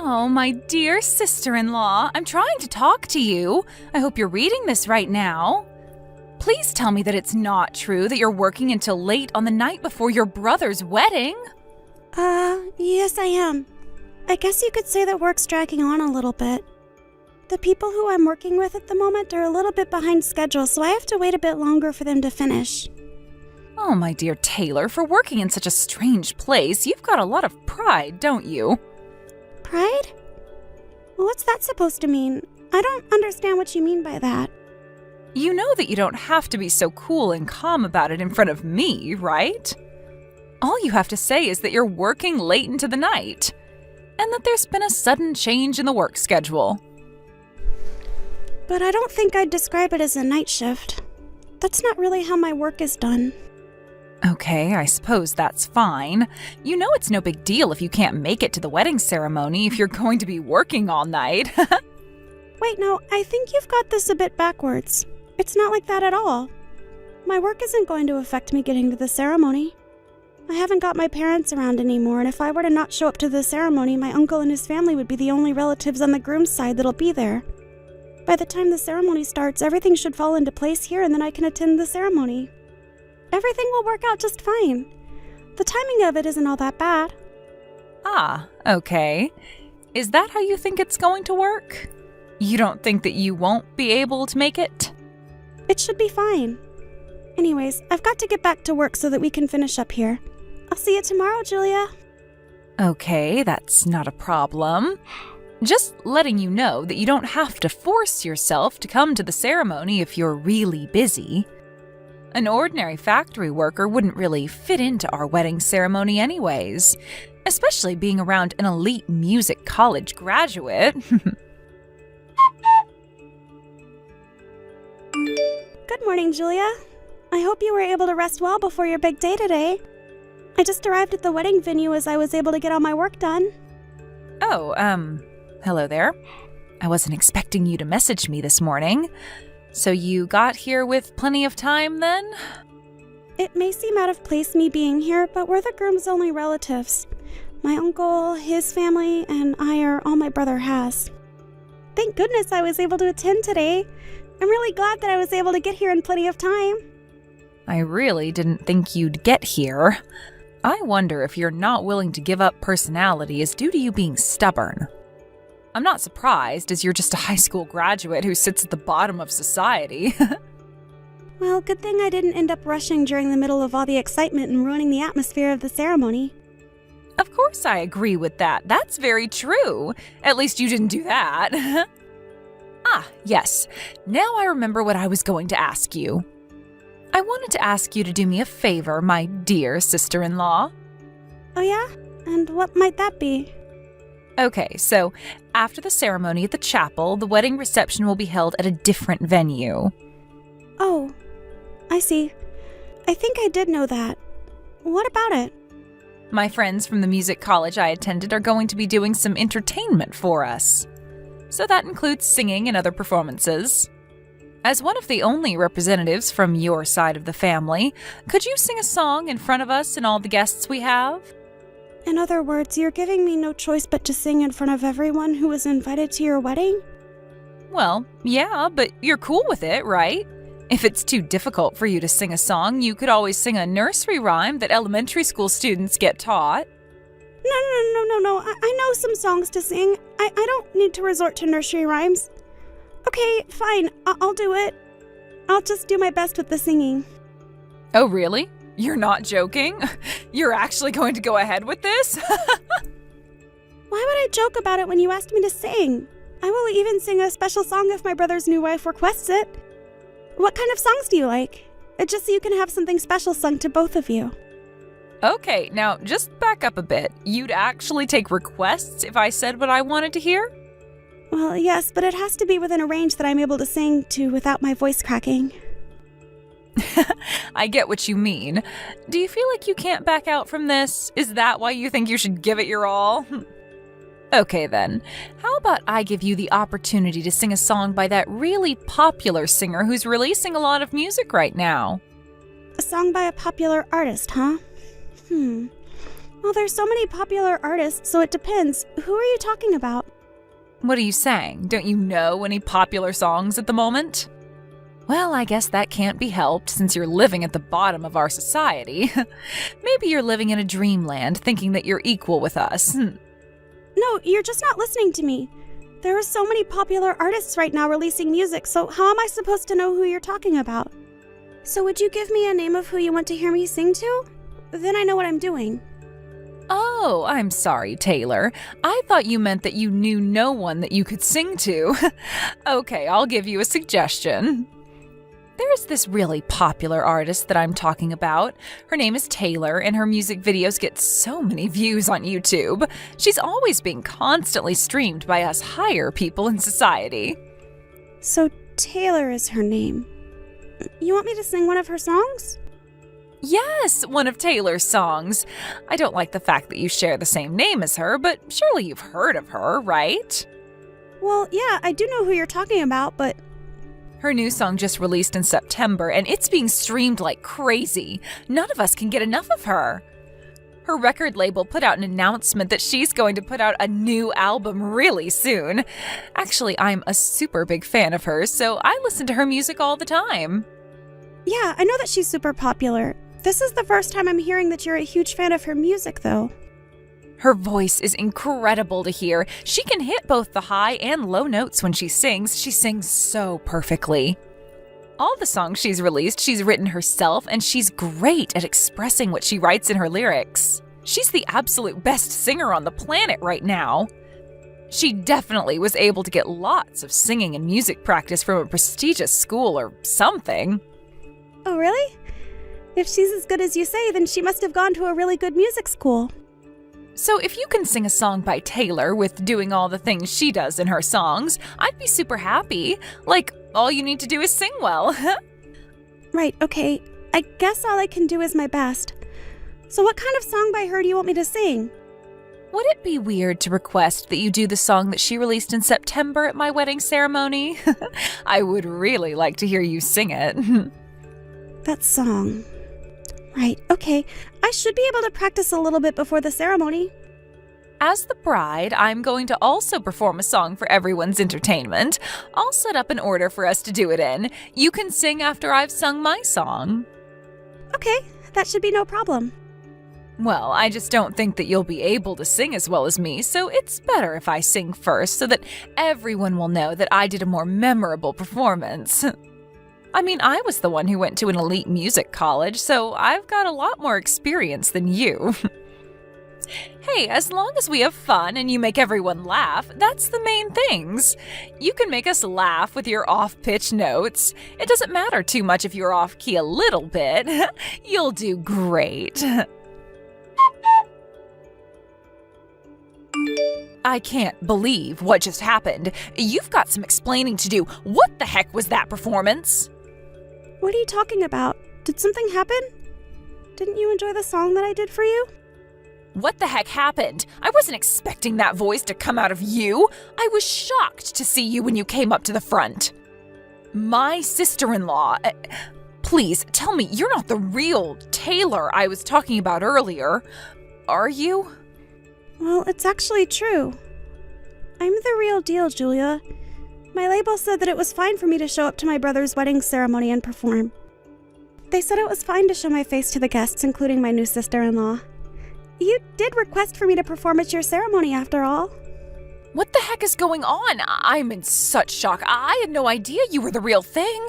Oh, my dear sister-in-law, I'm trying to talk to you. I hope you're reading this right now. Please tell me that it's not true that you're working until late on the night before your brother's wedding. Yes I am. I guess you could say that work's dragging on a little bit. The people who I'm working with at the moment are a little bit behind schedule, so I have to wait a bit longer for them to finish. Oh, my dear Taylor, for working in such a strange place, you've got a lot of pride, don't you? Pride? What's that supposed to mean? I don't understand what you mean by that. You know that you don't have to be so cool and calm about it in front of me, right? All you have to say is that you're working late into the night, and that there's been a sudden change in the work schedule. But I don't think I'd describe it as a night shift. That's not really how my work is done. Okay, I suppose that's fine. You know it's no big deal if you can't make it to the wedding ceremony if you're going to be working all night. Wait, no, I think you've got this a bit backwards. It's not like that at all. My work isn't going to affect me getting to the ceremony. I haven't got my parents around anymore, and if I were to not show up to the ceremony, my uncle and his family would be the only relatives on the groom's side that'll be there. By the time the ceremony starts, everything should fall into place here, and then I can attend the ceremony. Everything will work out just fine. The timing of it isn't all that bad. Ah, okay. Is that how you think it's going to work? You don't think that you won't be able to make it? It should be fine. Anyways, I've got to get back to work so that we can finish up here. I'll see you tomorrow, Julia. Okay, that's not a problem. Just letting you know that you don't have to force yourself to come to the ceremony if you're really busy. An ordinary factory worker wouldn't really fit into our wedding ceremony anyways, especially being around an elite music college graduate. Good morning, Julia. I hope you were able to rest well before your big day today. I just arrived at the wedding venue as I was able to get all my work done. Oh, hello there. I wasn't expecting you to message me this morning. So you got here with plenty of time then? It may seem out of place me being here, but we're the groom's only relatives. My uncle, his family, and I are all my brother has. Thank goodness I was able to attend today. I'm really glad that I was able to get here in plenty of time. I really didn't think you'd get here. I wonder if you're not willing to give up personality is due to you being stubborn. I'm not surprised, as you're just a high school graduate who sits at the bottom of society. Well, good thing I didn't end up rushing during the middle of all the excitement and ruining the atmosphere of the ceremony. Of course I agree with that. That's very true. At least you didn't do that. Ah, yes. Now I remember what I was going to ask you. I wanted to ask you to do me a favor, my dear sister-in-law. Oh yeah? And what might that be? Okay, so after the ceremony at the chapel, the wedding reception will be held at a different venue. Oh, I see. I think I did know that. What about it? My friends from the music college I attended are going to be doing some entertainment for us. So that includes singing and other performances. As one of the only representatives from your side of the family, could you sing a song in front of us and all the guests we have? In other words, you're giving me no choice but to sing in front of everyone who was invited to your wedding? Well, yeah, but you're cool with it, right? If it's too difficult for you to sing a song, you could always sing a nursery rhyme that elementary school students get taught. No. I know some songs to sing. I don't need to resort to nursery rhymes. Okay, fine. I'll do it. I'll just do my best with the singing. Oh, really? You're not joking? You're actually going to go ahead with this? Why would I joke about it when you asked me to sing? I will even sing a special song if my brother's new wife requests it. What kind of songs do you like? Just so you can have something special sung to both of you. Okay, now just back up a bit. You'd actually take requests if I said what I wanted to hear? Well, yes, but it has to be within a range that I'm able to sing to without my voice cracking. I get what you mean. Do you feel like you can't back out from this? Is that why you think you should give it your all? Okay then, how about I give you the opportunity to sing a song by that really popular singer who's releasing a lot of music right now? A song by a popular artist, huh? Well, there's so many popular artists, so it depends. Who are you talking about? What are you saying? Don't you know any popular songs at the moment? Well, I guess that can't be helped since you're living at the bottom of our society. Maybe you're living in a dreamland thinking that you're equal with us. No, you're just not listening to me. There are so many popular artists right now releasing music, so how am I supposed to know who you're talking about? So would you give me a name of who you want to hear me sing to? Then I know what I'm doing. Oh, I'm sorry, Taylor. I thought you meant that you knew no one that you could sing to. Okay, I'll give you a suggestion. There's this really popular artist that I'm talking about. Her name is Taylor, and her music videos get so many views on YouTube. She's always being constantly streamed by us higher people in society. So Taylor is her name. You want me to sing one of her songs? Yes, one of Taylor's songs. I don't like the fact that you share the same name as her, but surely you've heard of her, right? Well, yeah, I do know who you're talking about, but... Her new song just released in September, and it's being streamed like crazy. None of us can get enough of her. Her record label put out an announcement that she's going to put out a new album really soon. Actually, I'm a super big fan of hers, so I listen to her music all the time. Yeah, I know that she's super popular. This is the first time I'm hearing that you're a huge fan of her music, though. Her voice is incredible to hear. She can hit both the high and low notes when she sings. She sings so perfectly. All the songs she's released, she's written herself, and she's great at expressing what she writes in her lyrics. She's the absolute best singer on the planet right now. She definitely was able to get lots of singing and music practice from a prestigious school or something. Oh, really? If she's as good as you say, then she must have gone to a really good music school. So if you can sing a song by Taylor with doing all the things she does in her songs, I'd be super happy. Like, all you need to do is sing well. Right, okay. I guess all I can do is my best. So what kind of song by her do you want me to sing? Would it be weird to request that you do the song that she released in September at my wedding ceremony? I would really like to hear you sing it. That song. Right, okay. I should be able to practice a little bit before the ceremony. As the bride, I'm going to also perform a song for everyone's entertainment. I'll set up an order for us to do it in. You can sing after I've sung my song. Okay, that should be no problem. Well, I just don't think that you'll be able to sing as well as me, so it's better if I sing first so that everyone will know that I did a more memorable performance. I mean, I was the one who went to an elite music college, so I've got a lot more experience than you. Hey, as long as we have fun and you make everyone laugh, that's the main things. You can make us laugh with your off-pitch notes. It doesn't matter too much if you're off-key a little bit. You'll do great. I can't believe what just happened. You've got some explaining to do. What the heck was that performance? What are you talking about? Did something happen? Didn't you enjoy the song that I did for you? What the heck happened? I wasn't expecting that voice to come out of you. I was shocked to see you when you came up to the front. My sister-in-law. Please, tell me you're not the real Taylor I was talking about earlier. Are you? Well, it's actually true. I'm the real deal, Julia. My label said that it was fine for me to show up to my brother's wedding ceremony and perform. They said it was fine to show my face to the guests, including my new sister-in-law. You did request for me to perform at your ceremony, after all. What the heck is going on? I'm in such shock. I had no idea you were the real thing.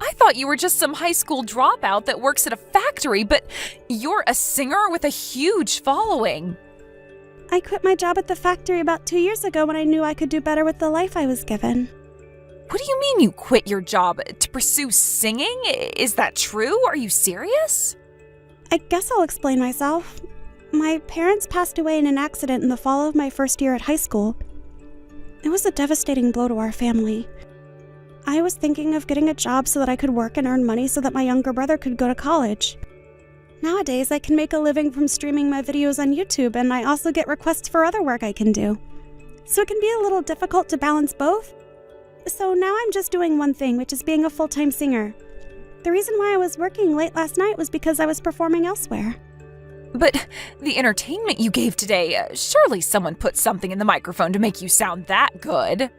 I thought you were just some high school dropout that works at a factory, but you're a singer with a huge following. I quit my job at the factory about 2 years ago when I knew I could do better with the life I was given. What do you mean you quit your job to pursue singing? Is that true? Are you serious? I guess I'll explain myself. My parents passed away in an accident in the fall of my first year at high school. It was a devastating blow to our family. I was thinking of getting a job so that I could work and earn money so that my younger brother could go to college. Nowadays, I can make a living from streaming my videos on YouTube, and I also get requests for other work I can do. So it can be a little difficult to balance both. So now I'm just doing one thing, which is being a full-time singer. The reason why I was working late last night was because I was performing elsewhere. But the entertainment you gave today, surely someone put something in the microphone to make you sound that good.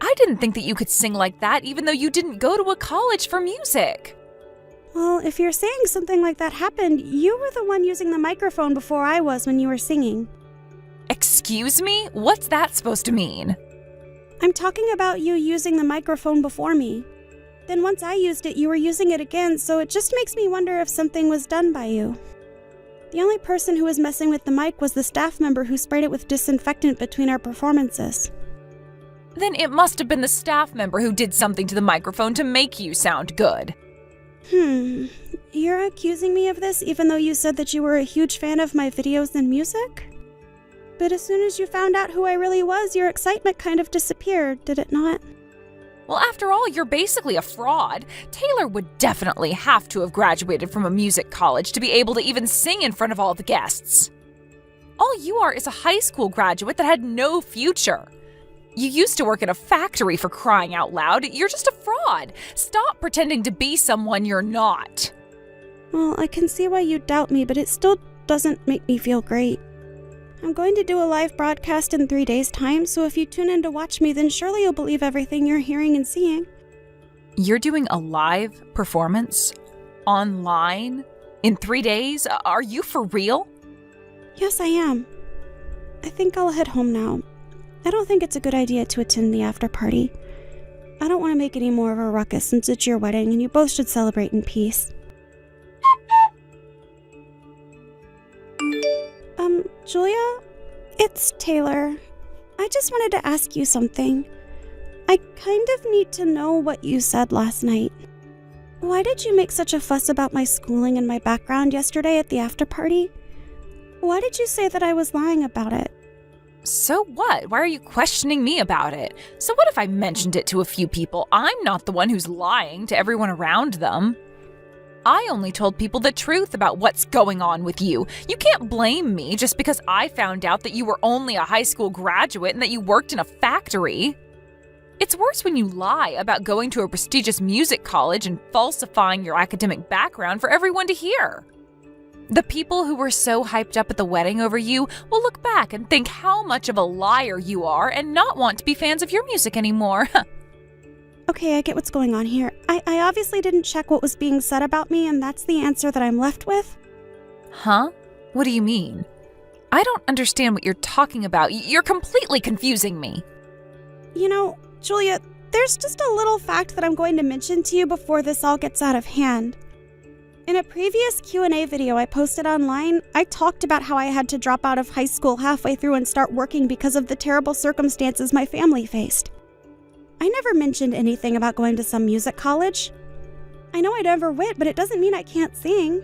I didn't think that you could sing like that even though you didn't go to a college for music. Well, if you're saying something like that happened, you were the one using the microphone before I was when you were singing. Excuse me? What's that supposed to mean? I'm talking about you using the microphone before me. Then once I used it, you were using it again, so it just makes me wonder if something was done by you. The only person who was messing with the mic was the staff member who sprayed it with disinfectant between our performances. Then it must have been the staff member who did something to the microphone to make you sound good. You're accusing me of this even though you said that you were a huge fan of my videos and music? But as soon as you found out who I really was, your excitement kind of disappeared, did it not? Well, after all, you're basically a fraud. Taylor would definitely have to have graduated from a music college to be able to even sing in front of all the guests. All you are is a high school graduate that had no future. You used to work in a factory, for crying out loud. You're just a fraud. Stop pretending to be someone you're not. Well, I can see why you doubt me, but it still doesn't make me feel great. I'm going to do a live broadcast in 3 days' time, so if you tune in to watch me, then surely you'll believe everything you're hearing and seeing. You're doing a live performance? Online? In 3 days? Are you for real? Yes, I am. I think I'll head home now. I don't think it's a good idea to attend the after party. I don't want to make any more of a ruckus since it's your wedding and you both should celebrate in peace. Julia? It's Taylor. I just wanted to ask you something. I kind of need to know what you said last night. Why did you make such a fuss about my schooling and my background yesterday at the after party? Why did you say that I was lying about it? So what? Why are you questioning me about it? So what if I mentioned it to a few people? I'm not the one who's lying to everyone around them. I only told people the truth about what's going on with you. You can't blame me just because I found out that you were only a high school graduate and that you worked in a factory. It's worse when you lie about going to a prestigious music college and falsifying your academic background for everyone to hear. The people who were so hyped up at the wedding over you will look back and think how much of a liar you are and not want to be fans of your music anymore. Okay, I get what's going on here. I obviously didn't check what was being said about me, and that's the answer that I'm left with. Huh? What do you mean? I don't understand what you're talking about. You're completely confusing me. You know, Julia, there's just a little fact that I'm going to mention to you before this all gets out of hand. In a previous Q&A video I posted online, I talked about how I had to drop out of high school halfway through and start working because of the terrible circumstances my family faced. I never mentioned anything about going to some music college. I know I never went, but it doesn't mean I can't sing.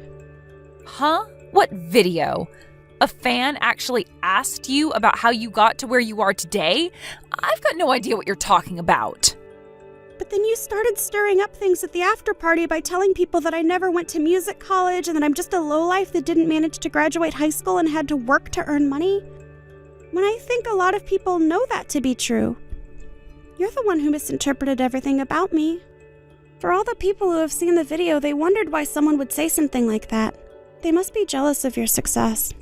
Huh? What video? A fan actually asked you about how you got to where you are today? I've got no idea what you're talking about. But then you started stirring up things at the after party by telling people that I never went to music college and that I'm just a lowlife that didn't manage to graduate high school and had to work to earn money. When I think a lot of people know that to be true. You're the one who misinterpreted everything about me. For all the people who have seen the video, they wondered why someone would say something like that. They must be jealous of your success.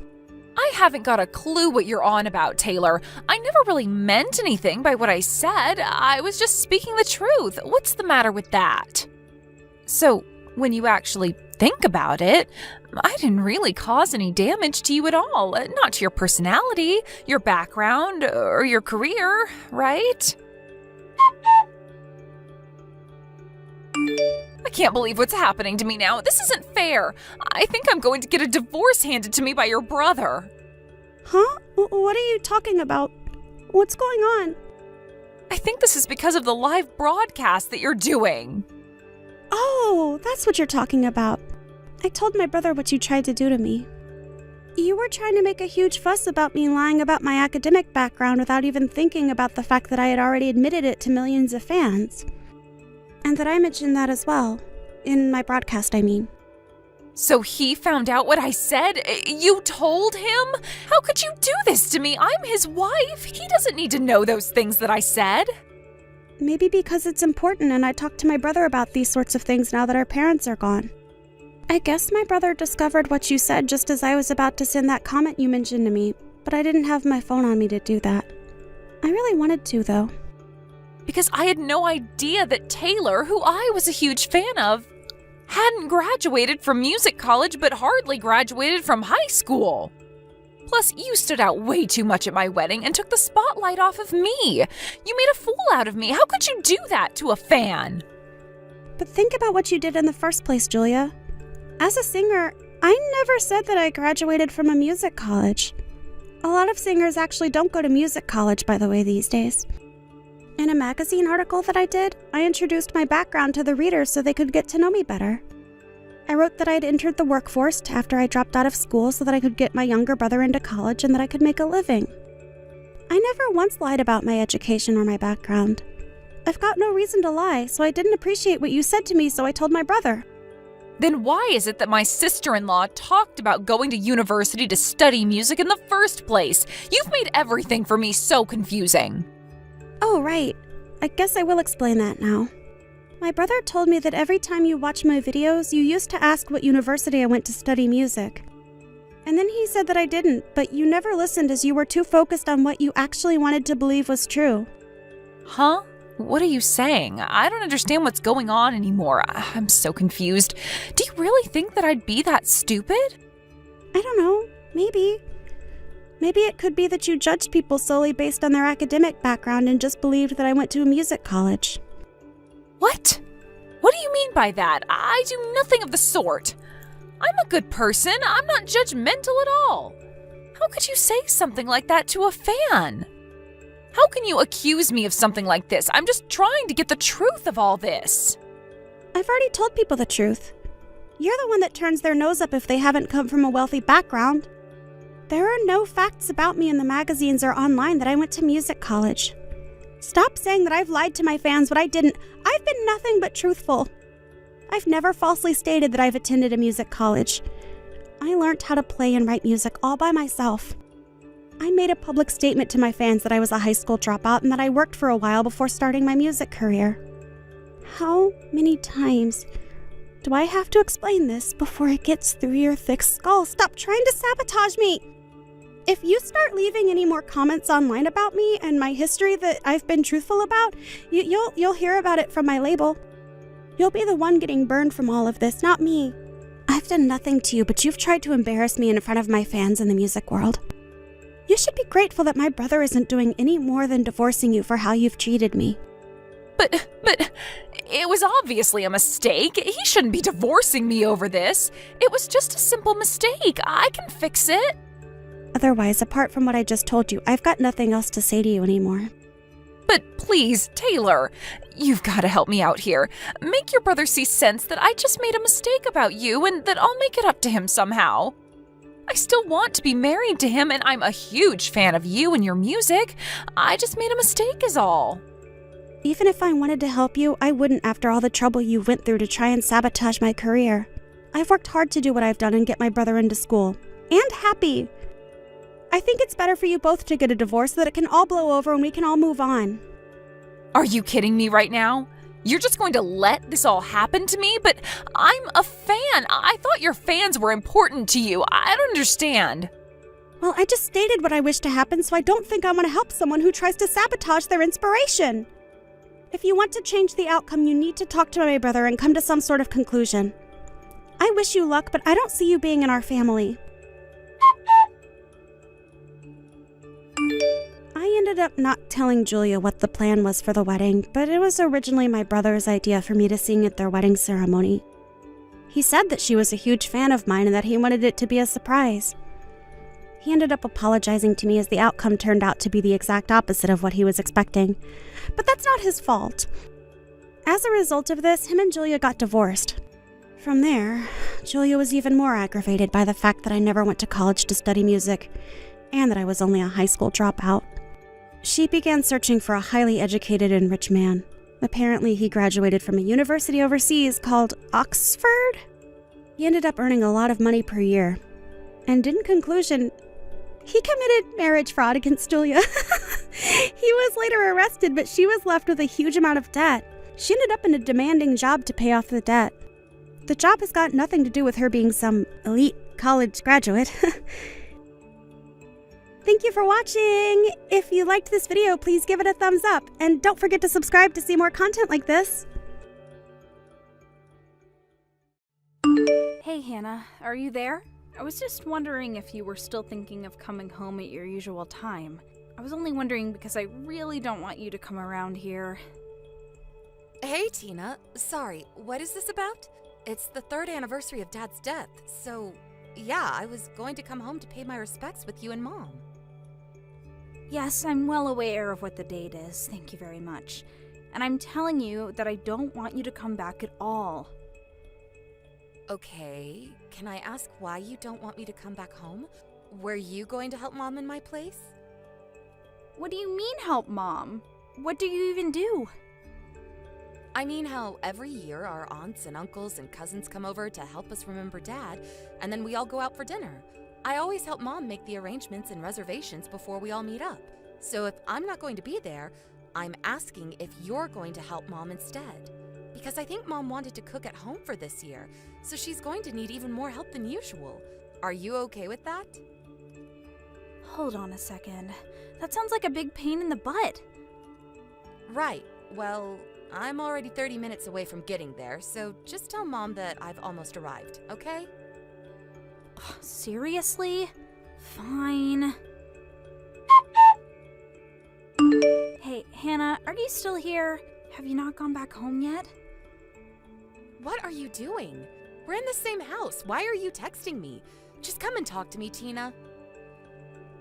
I haven't got a clue what you're on about, Taylor. I never really meant anything by what I said. I was just speaking the truth. What's the matter with that? So, when you actually think about it, I didn't really cause any damage to you at all. Not to your personality, your background, or your career, right? I can't believe what's happening to me now. This isn't fair. I think I'm going to get a divorce handed to me by your brother. Huh? What are you talking about? What's going on? I think this is because of the live broadcast that you're doing. Oh, that's what you're talking about. I told my brother what you tried to do to me. You were trying to make a huge fuss about me lying about my academic background without even thinking about the fact that I had already admitted it to millions of fans. And that I mentioned that as well. In my broadcast, I mean. So he found out what I said? You told him? How could you do this to me? I'm his wife. He doesn't need to know those things that I said. Maybe because it's important and I talked to my brother about these sorts of things now that our parents are gone. I guess my brother discovered what you said just as I was about to send that comment you mentioned to me, but I didn't have my phone on me to do that. I really wanted to, though. Because I had no idea that Taylor, who I was a huge fan of, hadn't graduated from music college but hardly graduated from high school. Plus, you stood out way too much at my wedding and took the spotlight off of me. You made a fool out of me. How could you do that to a fan? But think about what you did in the first place, Julia. As a singer, I never said that I graduated from a music college. A lot of singers actually don't go to music college, by the way, these days. In a magazine article that I did, I introduced my background to the readers so they could get to know me better. I wrote that I'd entered the workforce after I dropped out of school so that I could get my younger brother into college and that I could make a living. I never once lied about my education or my background. I've got no reason to lie, so I didn't appreciate what you said to me, so I told my brother. Then why is it that my sister-in-law talked about going to university to study music in the first place? You've made everything for me so confusing. Oh, right. I guess I will explain that now. My brother told me that every time you watch my videos, you used to ask what university I went to study music. And then he said that I didn't, but you never listened as you were too focused on what you actually wanted to believe was true. Huh? What are you saying? I don't understand what's going on anymore. I'm so confused. Do you really think that I'd be that stupid? I don't know. Maybe. Maybe it could be that you judged people solely based on their academic background and just believed that I went to a music college. What? What do you mean by that? I do nothing of the sort. I'm a good person. I'm not judgmental at all. How could you say something like that to a fan? How can you accuse me of something like this? I'm just trying to get the truth of all this. I've already told people the truth. You're the one that turns their nose up if they haven't come from a wealthy background. There are no facts about me in the magazines or online that I went to music college. Stop saying that I've lied to my fans when I didn't. I've been nothing but truthful. I've never falsely stated that I've attended a music college. I learned how to play and write music all by myself. I made a public statement to my fans that I was a high school dropout and that I worked for a while before starting my music career. How many times do I have to explain this before it gets through your thick skull? Stop trying to sabotage me! If you start leaving any more comments online about me and my history that I've been truthful about, you'll hear about it from my label. You'll be the one getting burned from all of this, not me. I've done nothing to you, but you've tried to embarrass me in front of my fans in the music world. You should be grateful that my brother isn't doing any more than divorcing you for how you've treated me. But it was obviously a mistake. He shouldn't be divorcing me over this. It was just a simple mistake. I can fix it. Otherwise, apart from what I just told you, I've got nothing else to say to you anymore. But please, Taylor, you've got to help me out here. Make your brother see sense that I just made a mistake about you and that I'll make it up to him somehow. I still want to be married to him and I'm a huge fan of you and your music. I just made a mistake is all. Even if I wanted to help you, I wouldn't after all the trouble you went through to try and sabotage my career. I've worked hard to do what I've done and get my brother into school. And happy. I think it's better for you both to get a divorce so that it can all blow over and we can all move on. Are you kidding me right now? You're just going to let this all happen to me? But I'm a fan. I thought your fans were important to you. I don't understand. Well, I just stated what I wish to happen, so I don't think I want to help someone who tries to sabotage their inspiration. If you want to change the outcome, you need to talk to my brother and come to some sort of conclusion. I wish you luck, but I don't see you being in our family. I ended up not telling Julia what the plan was for the wedding, but it was originally my brother's idea for me to sing at their wedding ceremony. He said that she was a huge fan of mine and that he wanted it to be a surprise. He ended up apologizing to me as the outcome turned out to be the exact opposite of what he was expecting. But that's not his fault. As a result of this, him and Julia got divorced. From there, Julia was even more aggravated by the fact that I never went to college to study music, and that I was only a high school dropout. She began searching for a highly educated and rich man. Apparently, he graduated from a university overseas called Oxford. He ended up earning a lot of money per year. And in conclusion, he committed marriage fraud against Julia. He was later arrested, but she was left with a huge amount of debt. She ended up in a demanding job to pay off the debt. The job has got nothing to do with her being some elite college graduate. Thank you for watching! If you liked this video, please give it a thumbs up, and don't forget to subscribe to see more content like this. Hey Hannah, are you there? I was just wondering if you were still thinking of coming home at your usual time. I was only wondering because I really don't want you to come around here. Hey Tina, sorry, what is this about? It's the 3rd anniversary of Dad's death, so yeah, I was going to come home to pay my respects with you and Mom. Yes, I'm well aware of what the date is, thank you very much. And I'm telling you that I don't want you to come back at all. Okay, can I ask why you don't want me to come back home? Were you going to help Mom in my place? What do you mean help Mom? What do you even do? I mean how every year our aunts and uncles and cousins come over to help us remember Dad, and then we all go out for dinner. I always help Mom make the arrangements and reservations before we all meet up. So if I'm not going to be there, I'm asking if you're going to help Mom instead. Because I think Mom wanted to cook at home for this year, so she's going to need even more help than usual. Are you okay with that? Hold on a second. That sounds like a big pain in the butt. Right. Well, I'm already 30 minutes away from getting there, so just tell Mom that I've almost arrived, okay? Seriously? Fine. Hey, Hannah, are you still here? Have you not gone back home yet? What are you doing? We're in the same house. Why are you texting me? Just come and talk to me, Tina.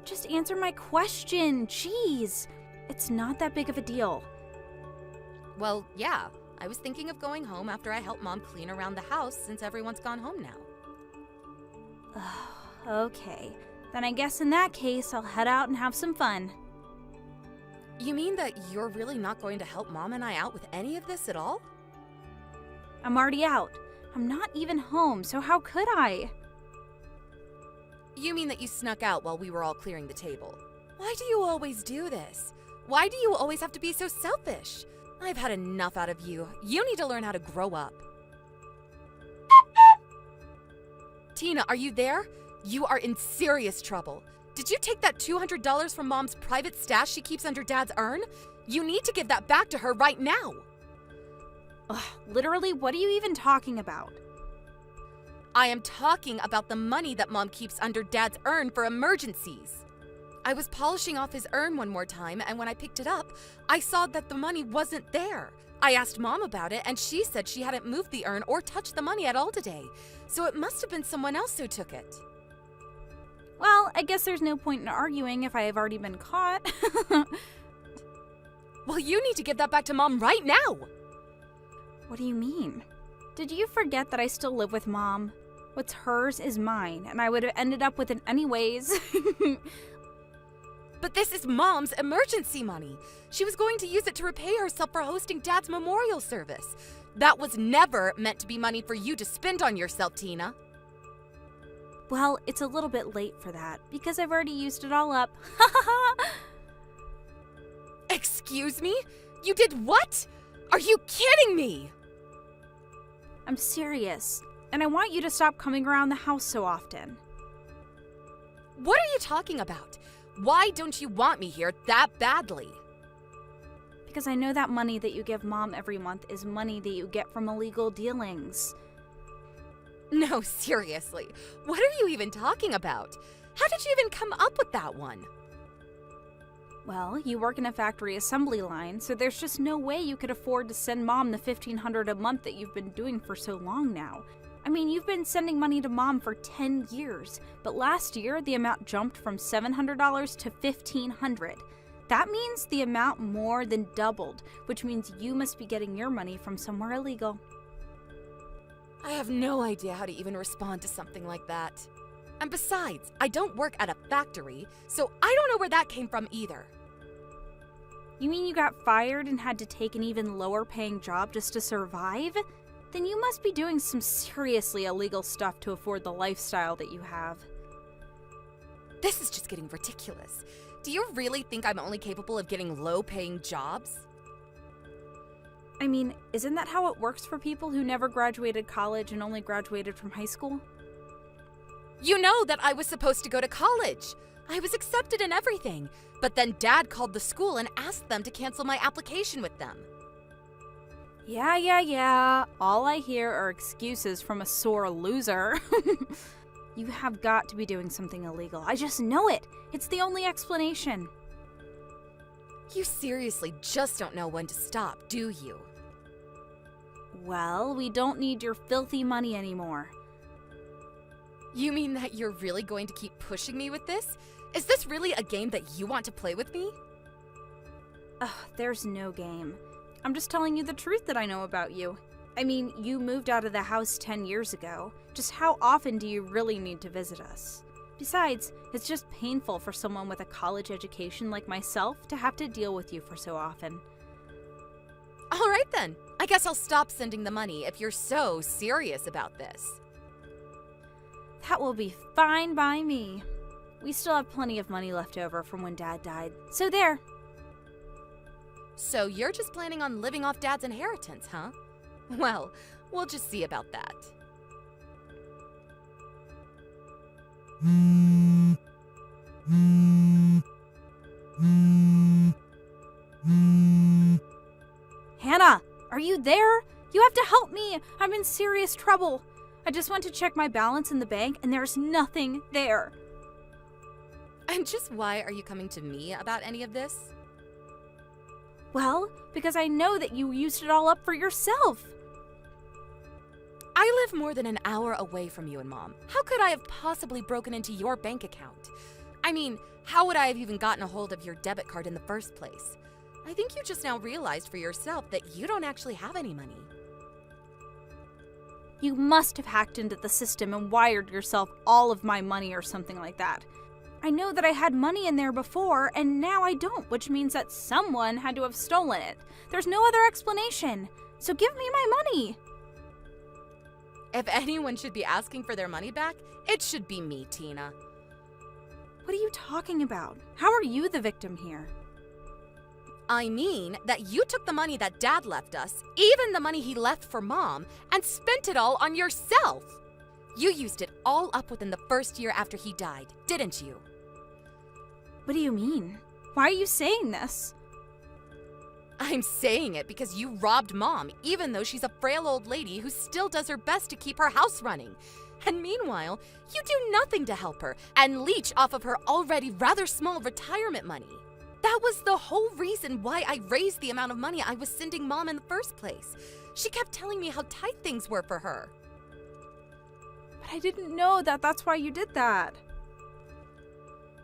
Just answer my question. Jeez. It's not that big of a deal. Well, yeah. I was thinking of going home after I help Mom clean around the house since everyone's gone home now. Okay. Then I guess in that case, I'll head out and have some fun. You mean that you're really not going to help Mom and I out with any of this at all? I'm already out. I'm not even home, so how could I? You mean that you snuck out while we were all clearing the table? Why do you always do this? Why do you always have to be so selfish? I've had enough out of you. You need to learn how to grow up. Tina, are you there? You are in serious trouble. Did you take that $200 from Mom's private stash she keeps under Dad's urn? You need to give that back to her right now. Ugh, literally, what are you even talking about? I am talking about the money that Mom keeps under Dad's urn for emergencies. I was polishing off his urn one more time, and when I picked it up, I saw that the money wasn't there. I asked Mom about it, and she said she hadn't moved the urn or touched the money at all today, so it must have been someone else who took it. Well, I guess there's no point in arguing if I have already been caught. Well, you need to give that back to Mom right now! What do you mean? Did you forget that I still live with Mom? What's hers is mine, and I would have ended up with it anyways. But this is Mom's emergency money. She was going to use it to repay herself for hosting Dad's memorial service. That was never meant to be money for you to spend on yourself, Tina. Well, it's a little bit late for that, because I've already used it all up. Excuse me? You did what? Are you kidding me? I'm serious, and I want you to stop coming around the house so often. What are you talking about? Why don't you want me here that badly? Because I know that money that you give Mom every month is money that you get from illegal dealings. No, seriously. What are you even talking about? How did you even come up with that one? Well, you work in a factory assembly line, so there's just no way you could afford to send Mom the $1,500 a month that you've been doing for so long now. I mean, you've been sending money to Mom for 10 years, but last year the amount jumped from $700 to $1,500. That means the amount more than doubled, which means you must be getting your money from somewhere illegal. I have no idea how to even respond to something like that. And besides, I don't work at a factory, so I don't know where that came from either. You mean you got fired and had to take an even lower paying job just to survive? Then you must be doing some seriously illegal stuff to afford the lifestyle that you have. This is just getting ridiculous. Do you really think I'm only capable of getting low-paying jobs? I mean, isn't that how it works for people who never graduated college and only graduated from high school? You know that I was supposed to go to college. I was accepted and everything. But then Dad called the school and asked them to cancel my application with them. Yeah. All I hear are excuses from a sore loser. You have got to be doing something illegal. I just know it. It's the only explanation. You seriously just don't know when to stop, do you? Well, we don't need your filthy money anymore. You mean that you're really going to keep pushing me with this? Is this really a game that you want to play with me? Ugh, there's no game. I'm just telling you the truth that I know about you. I mean, you moved out of the house 10 years ago. Just how often do you really need to visit us? Besides, it's just painful for someone with a college education like myself to have to deal with you for so often. All right then. I guess I'll stop sending the money if you're so serious about this. That will be fine by me. We still have plenty of money left over from when Dad died. So there. So you're just planning on living off Dad's inheritance, huh? Well, we'll just see about that. Hannah, are you there? You have to help me. I'm in serious trouble. I just went to check my balance in the bank and there's nothing there. And just why are you coming to me about any of this? Well, because I know that you used it all up for yourself. I live more than an hour away from you and Mom. How could I have possibly broken into your bank account? I mean, how would I have even gotten a hold of your debit card in the first place? I think you just now realized for yourself that you don't actually have any money. You must have hacked into the system and wired yourself all of my money or something like that. I know that I had money in there before, and now I don't, which means that someone had to have stolen it. There's no other explanation. So give me my money. If anyone should be asking for their money back, it should be me, Tina. What are you talking about? How are you the victim here? I mean that you took the money that Dad left us, even the money he left for Mom, and spent it all on yourself. You used it all up within the first year after he died, didn't you? What do you mean? Why are you saying this? I'm saying it because you robbed Mom, even though she's a frail old lady who still does her best to keep her house running. And meanwhile, you do nothing to help her and leech off of her already rather small retirement money. That was the whole reason why I raised the amount of money I was sending Mom in the first place. She kept telling me how tight things were for her. But I didn't know that that's why you did that.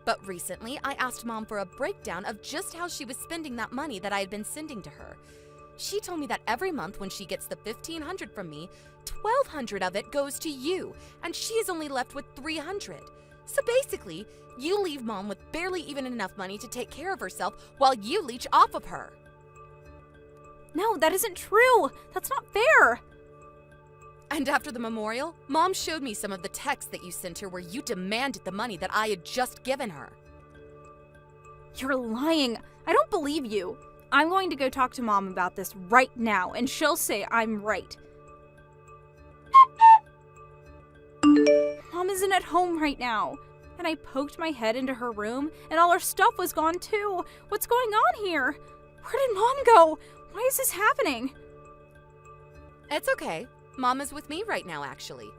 But recently, I asked Mom for a breakdown of just how she was spending that money that I had been sending to her. She told me that every month when she gets the $1,500 from me, $1,200 of it goes to you, and she is only left with $300. So basically, you leave Mom with barely even enough money to take care of herself while you leech off of her. No, that isn't true. That's not fair. And after the memorial, Mom showed me some of the texts that you sent her where you demanded the money that I had just given her. You're lying. I don't believe you. I'm going to go talk to Mom about this right now, and she'll say I'm right. Mom isn't at home right now. And I poked my head into her room, and all her stuff was gone too. What's going on here? Where did Mom go? Why is this happening? It's okay. Mom is with me right now, actually.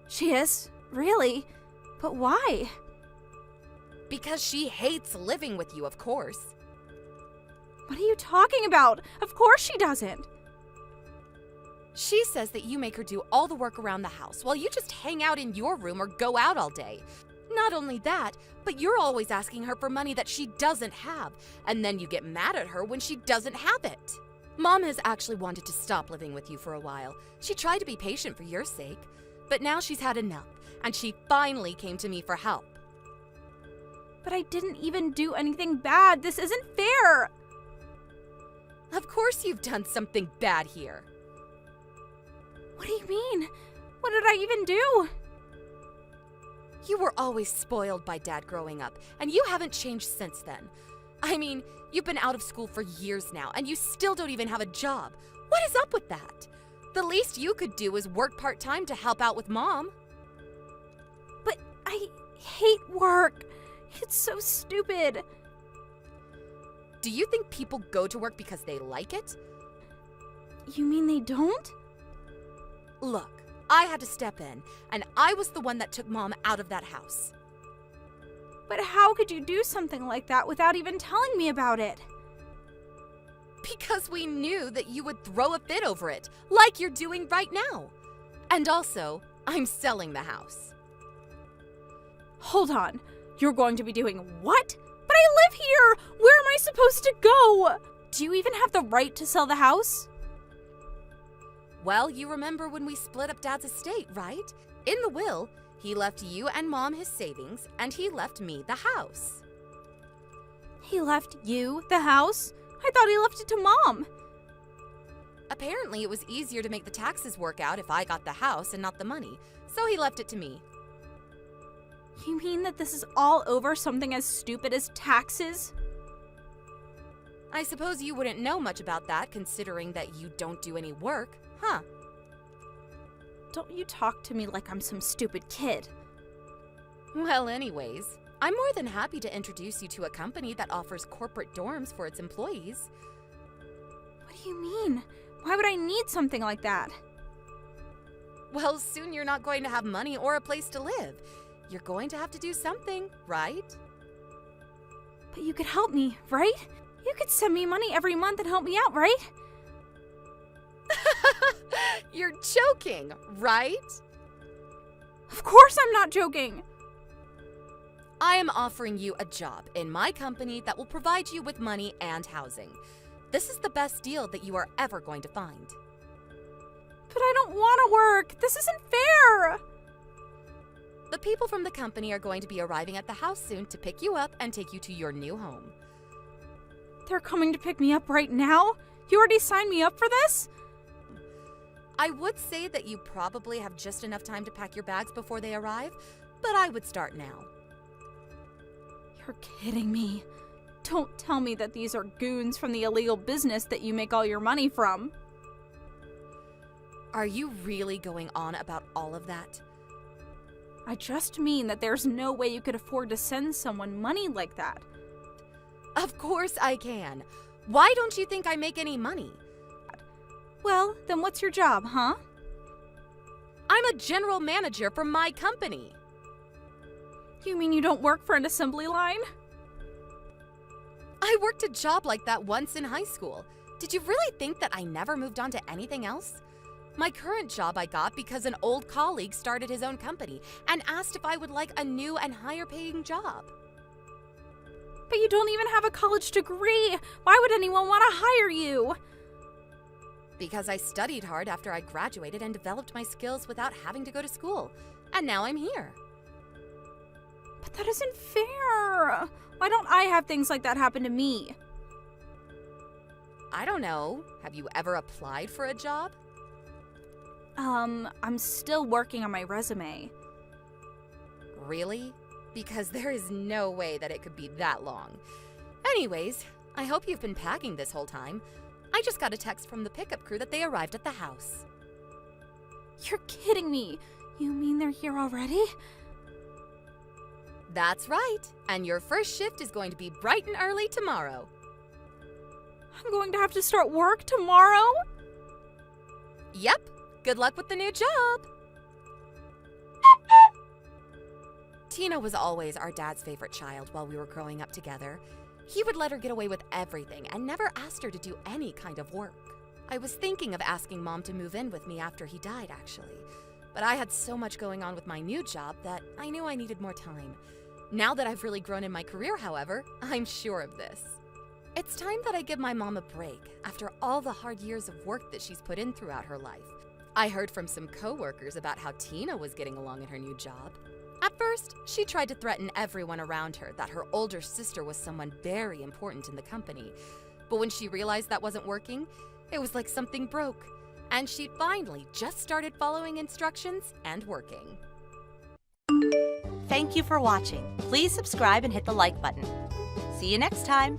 She is? Really? But why? Because she hates living with you, of course. What are you talking about? Of course she doesn't. She says that you make her do all the work around the house while you just hang out in your room or go out all day. Not only that, but you're always asking her for money that she doesn't have, and then you get mad at her when she doesn't have it. Mom has actually wanted to stop living with you for a while. She tried to be patient for your sake, but now she's had enough, and she finally came to me for help. But I didn't even do anything bad. This isn't fair. Of course you've done something bad here. What do you mean? What did I even do? You were always spoiled by Dad growing up, and you haven't changed since then. I mean, you've been out of school for years now, and you still don't even have a job. What is up with that? The least you could do is work part-time to help out with Mom. But I hate work. It's so stupid. Do you think people go to work because they like it? You mean they don't? Look, I had to step in, and I was the one that took Mom out of that house. But how could you do something like that without even telling me about it? Because we knew that you would throw a fit over it, like you're doing right now. And also, I'm selling the house. Hold on. You're going to be doing what? But I live here! Where am I supposed to go? Do you even have the right to sell the house? Well, you remember when we split up Dad's estate, right? In the will, he left you and Mom his savings, and he left me the house. He left you the house? I thought he left it to Mom. Apparently, it was easier to make the taxes work out if I got the house and not the money, so he left it to me. You mean that this is all over something as stupid as taxes? I suppose you wouldn't know much about that, considering that you don't do any work, huh? Don't you talk to me like I'm some stupid kid. Well, anyways, I'm more than happy to introduce you to a company that offers corporate dorms for its employees. What do you mean? Why would I need something like that? Well, soon you're not going to have money or a place to live. You're going to have to do something, right? But you could help me, right? You could send me money every month and help me out, right? You're joking, right? Of course I'm not joking. I am offering you a job in my company that will provide you with money and housing. This is the best deal that you are ever going to find. But I don't want to work. This isn't fair. The people from the company are going to be arriving at the house soon to pick you up and take you to your new home. They're coming to pick me up right now? You already signed me up for this? I would say that you probably have just enough time to pack your bags before they arrive, but I would start now. You're kidding me. Don't tell me that these are goons from the illegal business that you make all your money from. Are you really going on about all of that? I just mean that there's no way you could afford to send someone money like that. Of course I can. Why don't you think I make any money? Well, then what's your job, huh? I'm a general manager for my company. You mean you don't work for an assembly line? I worked a job like that once in high school. Did you really think that I never moved on to anything else? My current job I got because an old colleague started his own company and asked if I would like a new and higher paying job. But you don't even have a college degree. Why would anyone want to hire you? Because I studied hard after I graduated and developed my skills without having to go to school. And now I'm here. But that isn't fair. Why don't I have things like that happen to me? I don't know. Have you ever applied for a job? I'm still working on my resume. Really? Because there is no way that it could be that long. Anyways, I hope you've been packing this whole time. I just got a text from the pickup crew that they arrived at the house. You're kidding me. You mean they're here already? That's right. And your first shift is going to be bright and early tomorrow. I'm going to have to start work tomorrow? Yep. Good luck with the new job. Tina was always our dad's favorite child while we were growing up together. He would let her get away with everything and never asked her to do any kind of work. I was thinking of asking Mom to move in with me after he died, actually. But I had so much going on with my new job that I knew I needed more time. Now that I've really grown in my career, however, I'm sure of this. It's time that I give my mom a break after all the hard years of work that she's put in throughout her life. I heard from some coworkers about how Tina was getting along in her new job. At first, she tried to threaten everyone around her that her older sister was someone very important in the company. But when she realized that wasn't working, it was like something broke, and she finally just started following instructions and working. Thank you for watching. Please subscribe and hit the like button. See See you next time.